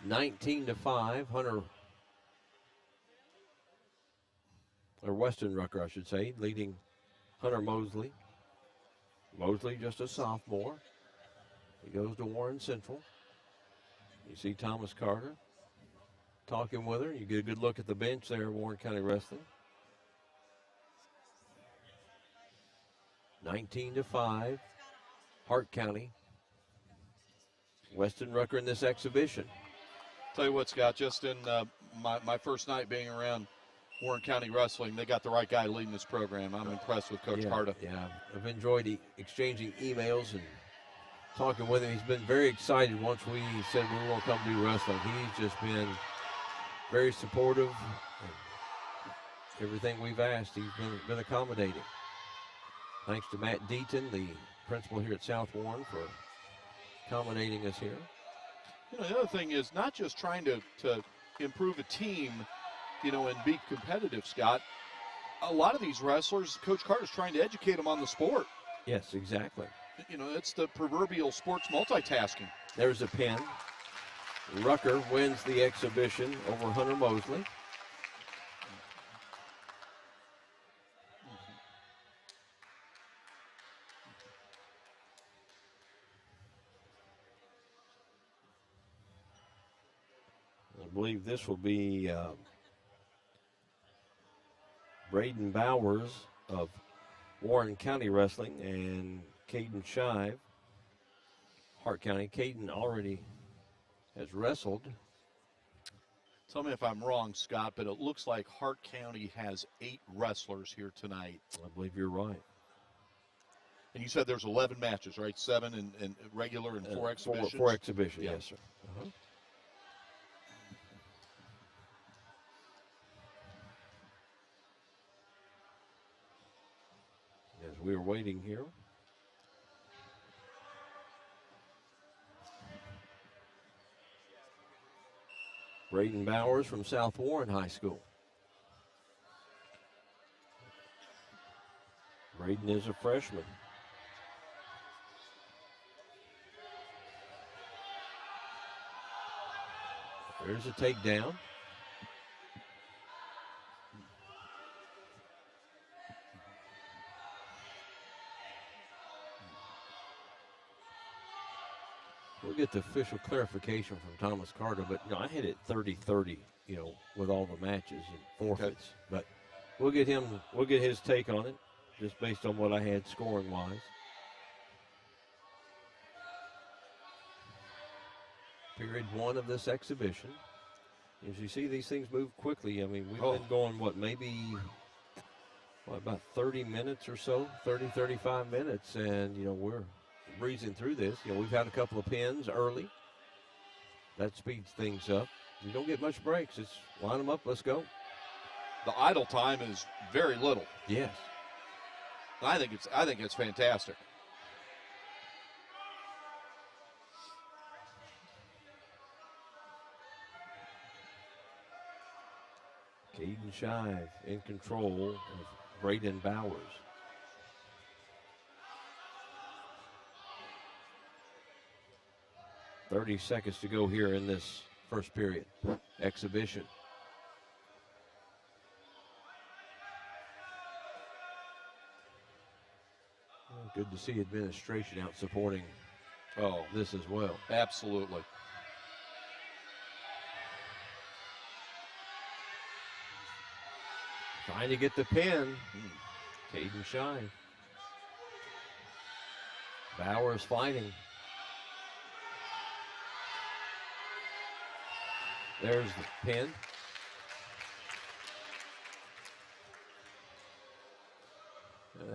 (19-5). Weston Rucker, I should say, leading Hunter Mosley. Mosley just a sophomore. He goes to Warren Central. You see Thomas Carter talking with her. You get a good look at the bench there, Warren County Wrestling. 19-5, Hart County. Weston Rucker in this exhibition. Tell you what, Scott, just in my first night being around Warren County Wrestling, they got the right guy leading this program. I'm impressed with Coach Carter. Yeah, I've enjoyed exchanging emails and talking with him. He's been very excited once we said we were going to come do wrestling. He's just been very supportive. Everything we've asked, he's been accommodating. Thanks to Matt Deaton, the principal here at South Warren, for accommodating us here. You know, the other thing is not just trying to improve a team, you know, and be competitive, Scott. A lot of these wrestlers, Coach Carter's trying to educate them on the sport. Yes, exactly. You know, it's the proverbial sports multitasking. There's a pin. Rucker wins the exhibition over Hunter Mosley. I believe this will be Brayden Bowers of Warren County Wrestling and Caden Shive, Hart County. Caden already has wrestled. Tell me if I'm wrong, Scott, but it looks like Hart County has 8 wrestlers here tonight. I believe you're right. And you said there's 11 matches, right? 7 in regular and 4 exhibitions? 4 exhibitions, Yeah. yes, sir. As we are waiting here. Brayden Bowers from South Warren High School. Brayden is a freshman. There's a takedown. We'll get the official clarification from Thomas Carter, but I hit it 30-30, with all the matches and forfeits. Okay. But we'll get his take on it, just based on what I had scoring-wise. Period 1 of this exhibition. As you see, these things move quickly. I mean, we've been going, about 30 minutes or so, 30, 35 minutes, and, we're breezing through this. We've had a couple of pins early. That speeds things up. You don't get much breaks. It's line them up, let's go. The idle time is very little. Yes. I think it's fantastic. Caden Shive in control of Brayden Bowers. .30 seconds to go here in this first period exhibition. Well, good to see administration out supporting this as well. Absolutely. Trying to get the pin. Caden Shive. Bowers fighting. There's the pin.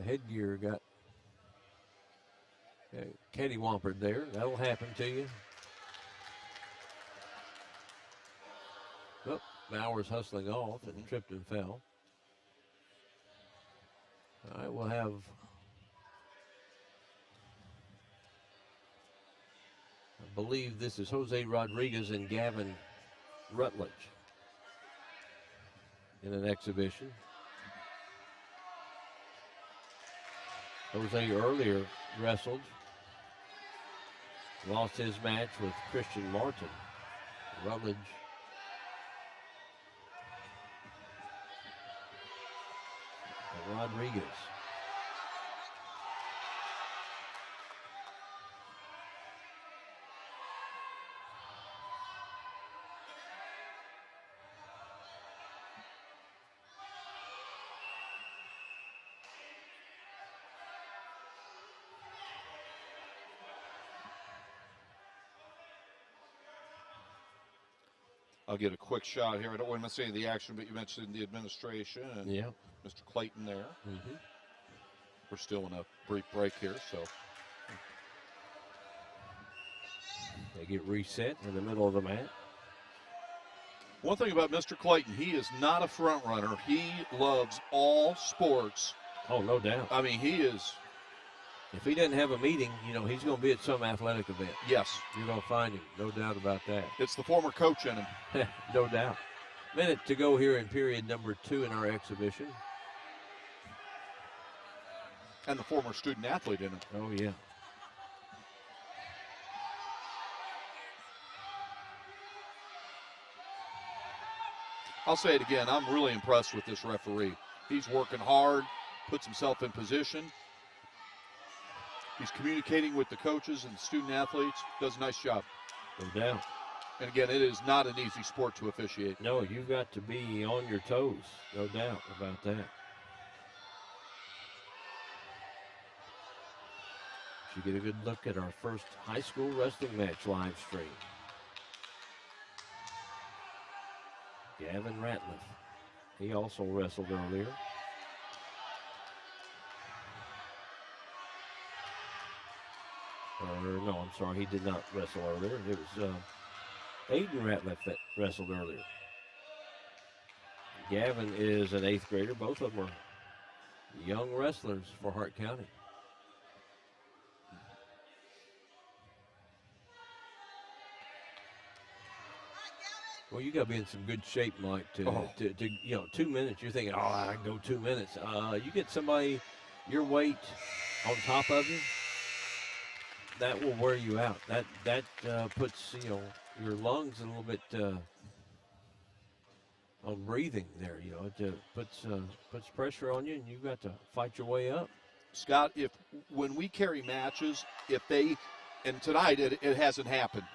Headgear got catty-wampered there. That'll happen to you. Oh, Bowers hustling off and tripped and fell. All right, we'll have I believe this is Jose Rodriguez and Gavin Ratliff in an exhibition. Jose earlier wrestled, lost his match with Christian Martin. Rutledge and Rodriguez. I'll get a quick shot here. I don't want to say the action, but you mentioned the administration and Mr. Clayton there. Mm-hmm. We're still in a brief break here, so. They get reset in the middle of the mat. One thing about Mr. Clayton, he is not a front runner. He loves all sports. Oh, no doubt. I mean, he is. If he doesn't have a meeting, he's going to be at some athletic event. Yes. You're going to find him. No doubt about that. It's the former coach in him. No doubt. Minute to go here in period number 2 in our exhibition. And the former student athlete in him. Oh, yeah. I'll say it again. I'm really impressed with this referee. He's working hard, puts himself in position. He's communicating with the coaches and the student athletes. Does a nice job. No doubt. And again, it is not an easy sport to officiate. No, you've got to be on your toes. No doubt about that. You get a good look at our first high school wrestling match live stream. Gavin Ratliff. He also wrestled earlier. No, I'm sorry, he did not wrestle earlier. It was Aiden Ratliff that wrestled earlier. Gavin is an 8th grader. Both of them are young wrestlers for Hart County. Well, you got to be in some good shape, Mike, to 2 minutes. You're thinking, I can go 2 minutes. You get somebody your weight on top of you, that will wear you out. That puts your lungs a little bit on breathing there. It puts pressure on you, and you've got to fight your way up. Scott, when we carry matches, and tonight it hasn't happened,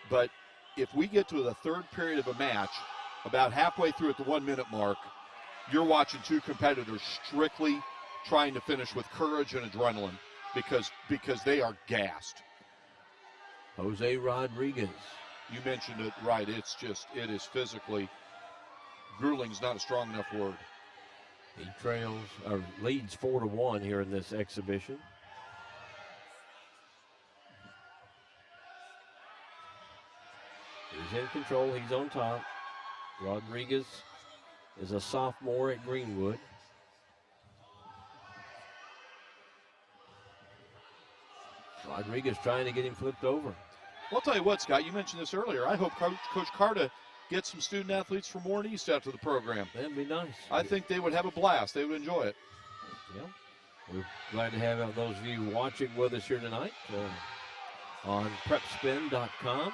but if we get to the third period of a match, about halfway through at the 1 minute mark, you're watching two competitors strictly trying to finish with courage and adrenaline because they are gassed. Jose Rodriguez. You mentioned it right. It is physically, grueling's not a strong enough word. He leads 4-1 here in this exhibition. He's in control. He's on top. Rodriguez is a sophomore at Greenwood. Rodriguez trying to get him flipped over. Well, I'll tell you what, Scott, you mentioned this earlier. I hope Coach Carta gets some student athletes from Warren East after the program. That'd be nice. I think they would have a blast. They would enjoy it. Yeah. We're glad to have those of you watching with us here tonight on prepspin.com.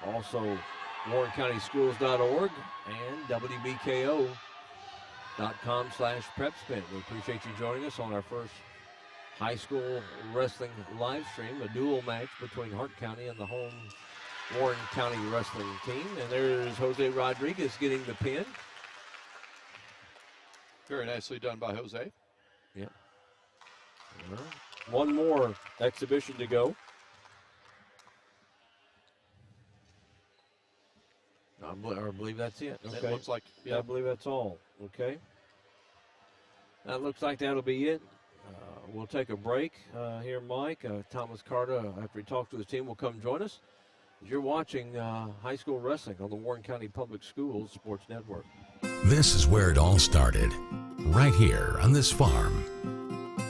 Also, WarrenCountySchools.org and WBKO.com/prepspin. We appreciate you joining us on our first high school wrestling live stream, a dual match between Hart County and the home Warren County wrestling team. And there's Jose Rodriguez getting the pin. Very nicely done by Jose. Yeah. One more exhibition to go. I believe that's it. Okay. It looks like, yeah. I believe that's all. Okay. That looks like that'll be it. We'll take a break here, Mike. Thomas Carter, after he talks to his team, will come join us. You're watching high school wrestling on the Warren County Public Schools Sports Network. This is where it all started, right here on this farm.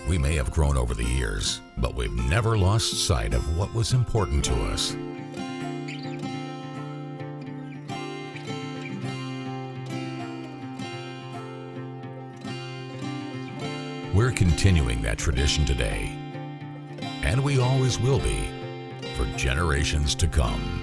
We may have grown over the years, but we've never lost sight of what was important to us. We're continuing that tradition today, and we always will be for generations to come.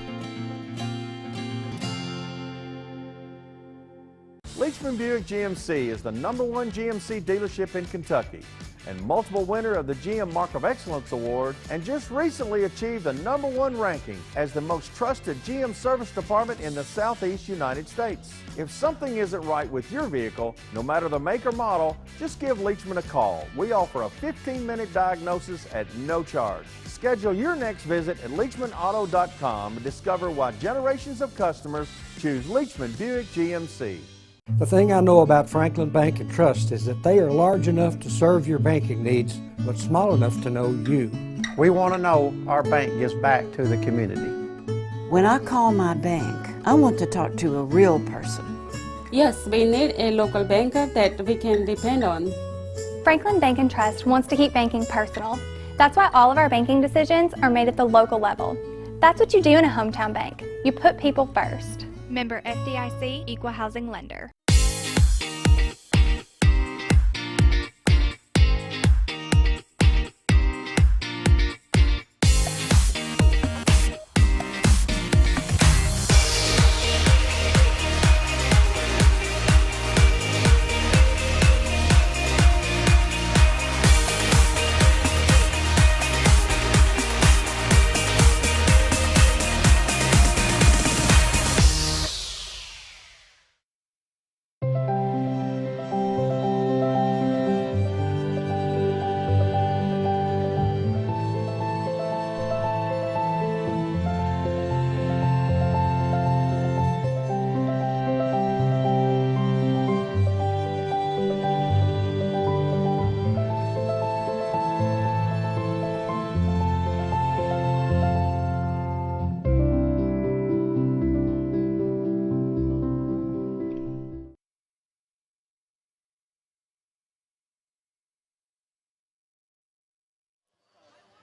Richmond Buick GMC is the #1 GMC dealership in Kentucky and multiple winner of the GM Mark of Excellence Award, and just recently achieved the #1 ranking as the most trusted GM service department in the Southeast United States. If something isn't right with your vehicle, no matter the make or model, just give Leachman a call. We offer a 15-minute diagnosis at no charge. Schedule your next visit at LeachmanAuto.com and discover why generations of customers choose Leachman Buick GMC. The thing I know about Franklin Bank and Trust is that they are large enough to serve your banking needs, but small enough to know you. We want to know our bank gives back to the community. When I call my bank, I want to talk to a real person. Yes, we need a local banker that we can depend on. Franklin Bank and Trust wants to keep banking personal. That's why all of our banking decisions are made at the local level. That's what you do in a hometown bank. You put people first. Member FDIC, Equal Housing Lender.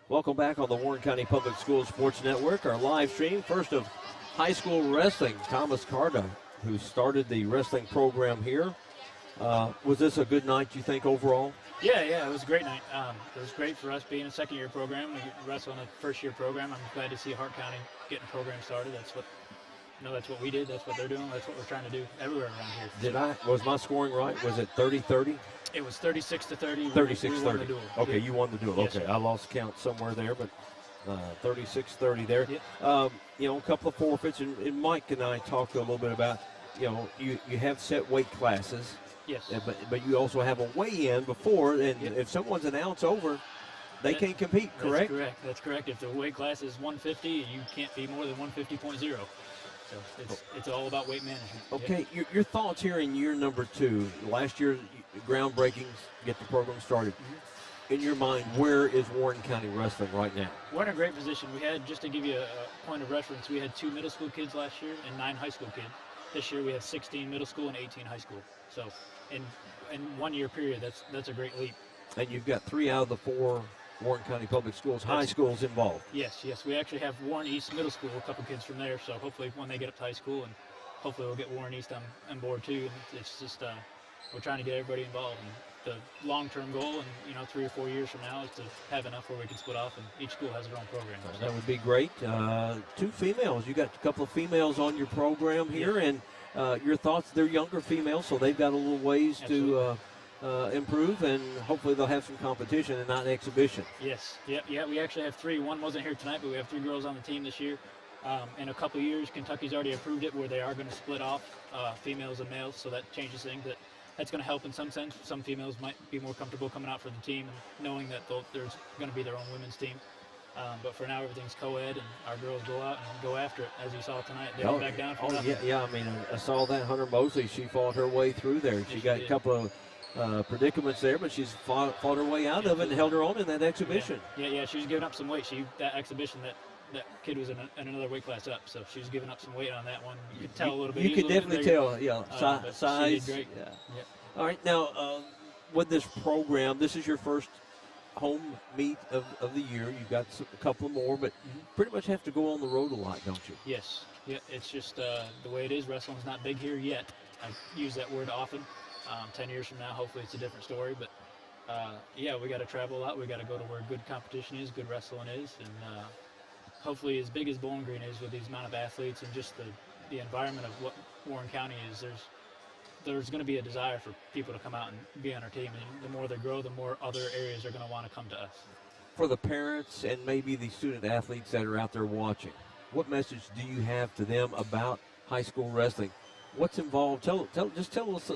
Welcome back on the Warren County Public Schools Sports Network, our live stream, first of high school wrestling. Thomas Carta, who started the wrestling program here. Was this a good night, you think, overall? Yeah, it was a great night. It was great for us being a second-year program. We wrestled in a first-year program. I'm glad to see Hart County getting a program started. That's what we did. That's what they're doing. That's what we're trying to do everywhere around here. Was my scoring right? Was it 30-30? It was 36-30. 36-30. Okay, you won the duel. Yes, okay, sir. I lost count somewhere there, but 36-30 there. Yep. A couple of forfeits, and Mike and I talked a little bit about, you have set weight classes. Yes. But you also have a weigh-in before, and if someone's an ounce over, they can't compete, correct? That's correct. If the weight class is 150, you can't be more than 150.0. So it's all about weight management. Okay, your thoughts here in year number 2. Last year, groundbreakings, get the program started. In your mind, where is Warren County Wrestling right now? We're in a great position. We had, just to give you a point of reference, we had 2 middle school kids last year and 9 high school kids. This year we have 16 middle school and 18 high school. So in 1 year period, that's a great leap. And you've got 3 out of the 4 Warren County Public Schools high schools involved. Yes. We actually have Warren East Middle School, a couple kids from there. So hopefully when they get up to high school, and hopefully we'll get Warren East on board too. And it's just we're trying to get everybody involved. And the long-term goal, and 3 or 4 years from now, is to have enough where we can split off, and each school has their own program. That would be great. 2 females. You got a couple of females on your program here, and your thoughts. They're younger females, so they've got a little ways to improve, and hopefully they'll have some competition and not exhibition. Yes. Yeah. We actually have 3. One wasn't here tonight, but we have 3 girls on the team this year. In a couple of years, Kentucky's already approved it where they are going to split off females and males, so that changes things. That's going to help in some sense. Some females might be more comfortable coming out for the team and knowing that there's going to be their own women's team. But for now, everything's co-ed, and our girls go out and go after it, as you saw tonight. They don't back down from nothing. Yeah. I mean, I saw that Hunter Mosley. She fought her way through there. She got a couple of predicaments there, but she's fought her way out of it and held her own in that exhibition. Yeah. She was giving up some weight. That exhibition, that kid was in another weight class up, so she was giving up some weight on that one. You could tell a little bit. You could definitely tell, size. She did great. Yeah. All right, now with this program, this is your first home meet of the year. You've got a couple more, but pretty much have to go on the road a lot, don't you? Yes. Yeah, it's just the way it is. Wrestling's not big here yet. I use that word often. 10 years from now, hopefully it's a different story, but we got to travel a lot. We got to go to where good competition is, good wrestling is, and hopefully as big as Bowling Green is with these amount of athletes and just the environment of what Warren County is, there's going to be a desire for people to come out and be on our team, and the more they grow, the more other areas are going to want to come to us. For the parents and maybe the student athletes that are out there watching, what message do you have to them about high school wrestling? What's involved? Tell us,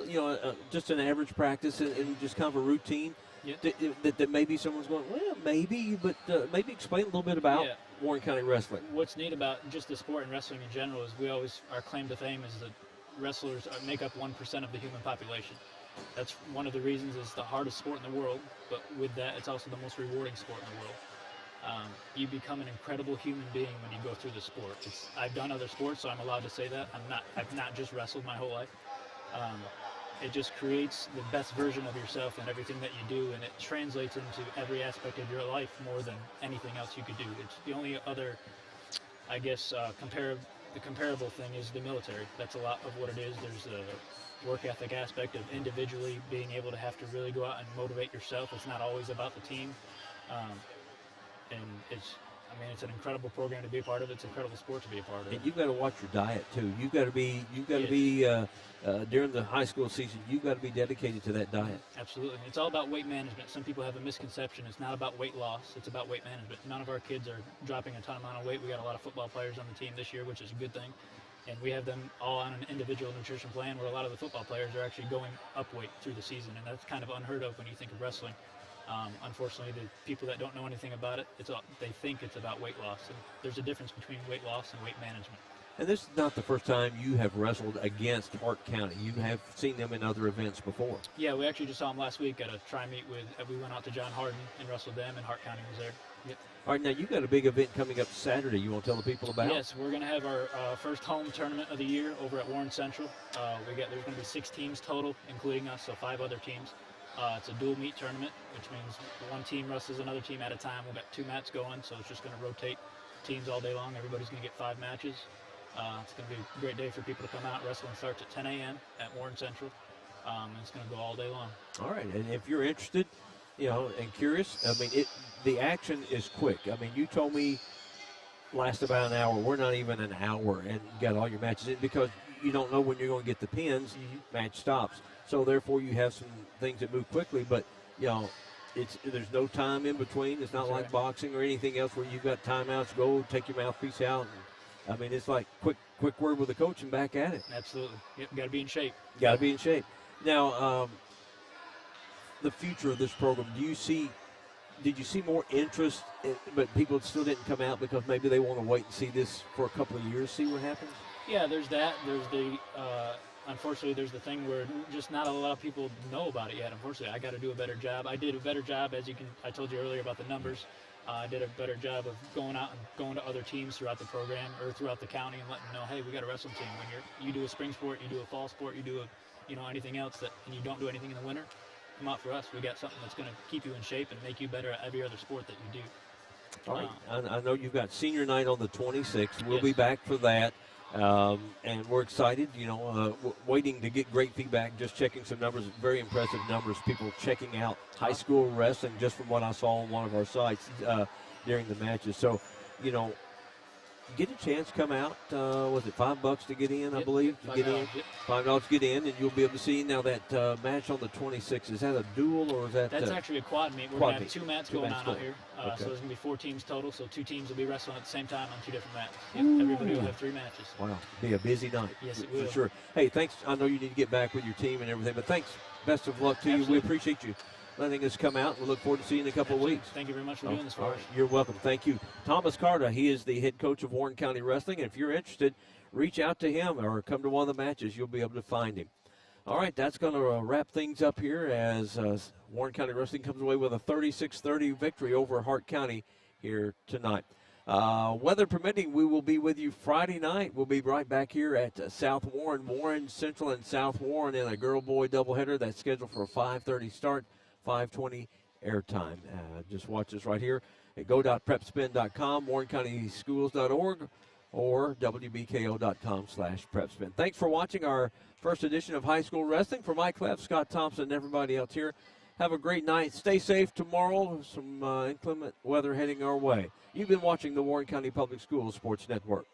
just an average practice and just kind of a routine. Yeah. That maybe someone's going, well, maybe, but maybe explain a little bit about Warren County Wrestling. What's neat about just the sport and wrestling in general is our claim to fame is that wrestlers make up 1% of the human population. That's one of the reasons it's the hardest sport in the world, but with that, it's also the most rewarding sport in the world. You become an incredible human being when you go through the sport. I've done other sports, so I'm allowed to say that. I've not just wrestled my whole life. It just creates the best version of yourself in everything that you do, and it translates into every aspect of your life more than anything else you could do. It's the only other, I guess, the comparable thing is the military. That's a lot of what it is. There's a work ethic aspect of individually being able to have to really go out and motivate yourself. It's not always about the team. And it's an incredible program to be a part of. It's an incredible sport to be a part of. And you've got to watch your diet too. You've got to be during the high school season. You've got to be dedicated to that diet. Absolutely, it's all about weight management. Some people have a misconception. It's not about weight loss. It's about weight management. None of our kids are dropping a ton amount of weight. We got a lot of football players on the team this year, which is a good thing. And we have them all on an individual nutrition plan where a lot of the football players are actually going up weight through the season, and that's kind of unheard of when you think of wrestling. Unfortunately, the people that don't know anything about it, they think it's about weight loss. And there's a difference between weight loss and weight management. And this is not the first time you have wrestled against Hart County. You have seen them in other events before. Yeah, we actually just saw them last week at a tri-meet we went out to John Hardin and wrestled them, and Hart County was there. Yep. All right, now you've got a big event coming up Saturday. You want to tell the people about? Yes, we're going to have our first home tournament of the year over at Warren Central. There's going to be 6 teams total, including us, so 5 other teams. It's a dual meet tournament, which means one team wrestles another team at a time. We've got 2 mats going, so it's just going to rotate teams all day long. Everybody's going to get 5 matches. It's going to be a great day for people to come out. Wrestling starts at 10 a.m. at Warren Central. and it's going to go all day long. All right, and if you're interested, and curious, I mean, the action is quick. I mean, you told me last about an hour. We're not even an hour and got all your matches in because you don't know when you're going to get the pins. Match stops, so therefore you have some things that move quickly. But there's no time in between. It's not like boxing or anything else where you've got timeouts. Go take your mouthpiece out. And, I mean, it's like quick word with the coach and back at it. Absolutely. Yep, got to be in shape. Got to be in shape. Now, the future of this program, did you see more interest, but people still didn't come out because maybe they want to wait and see this for a couple of years, see what happens? Yeah, there's that. There's the, unfortunately, there's the thing where just not a lot of people know about it yet. Unfortunately, I got to do a better job. I did a better job, I told you earlier about the numbers. I did a better job of going out and going to other teams throughout the program or throughout the county and letting them know, hey, we got a wrestling team. When you do a spring sport, you do a fall sport, you do anything else and you don't do anything in the winter, come out for us. We got something that's going to keep you in shape and make you better at every other sport that you do. All right. I know you've got senior night on the 26th. We'll be back for that. And we're excited, waiting to get great feedback, just checking some numbers, very impressive numbers, people checking out high school wrestling just from what I saw on one of our sites during the matches. So, get a chance, come out. Was it $5 to get in, I believe? To get in? $5 to get in, and you'll be able to see. Now, that match on the 26th, is that a dual or is that? That's actually a quad meet. We're going to have two mats going on out here. Okay. So there's going to be 4 teams total, so 2 teams will be wrestling at the same time on 2 different mats. Yep, everybody will have 3 matches. Wow, be a busy night. Yes, it will. For sure. Hey, thanks. I know you need to get back with your team and everything, but thanks. Best of luck to you. We appreciate you letting us come out. We look forward to seeing you in a couple of weeks. Thank you very much for doing this for us. You're welcome. Thank you. Thomas Carter, he is the head coach of Warren County Wrestling. And if you're interested, reach out to him or come to one of the matches. You'll be able to find him. All right, that's going to wrap things up here as Warren County Wrestling comes away with a 36-30 victory over Hart County here tonight. Weather permitting, we will be with you Friday night. We'll be right back here at South Warren, Warren Central and South Warren in a girl-boy doubleheader that's scheduled for a 5:30 start, 5:20 airtime. Just watch us right here at go.prepspin.com, warrencountyschools.org, or wbko.com/prepspin. Thanks for watching our first edition of High School Wrestling. For Mike Clef, Scott Thompson, and everybody else here, have a great night. Stay safe tomorrow. Some inclement weather heading our way. You've been watching the Warren County Public Schools Sports Network.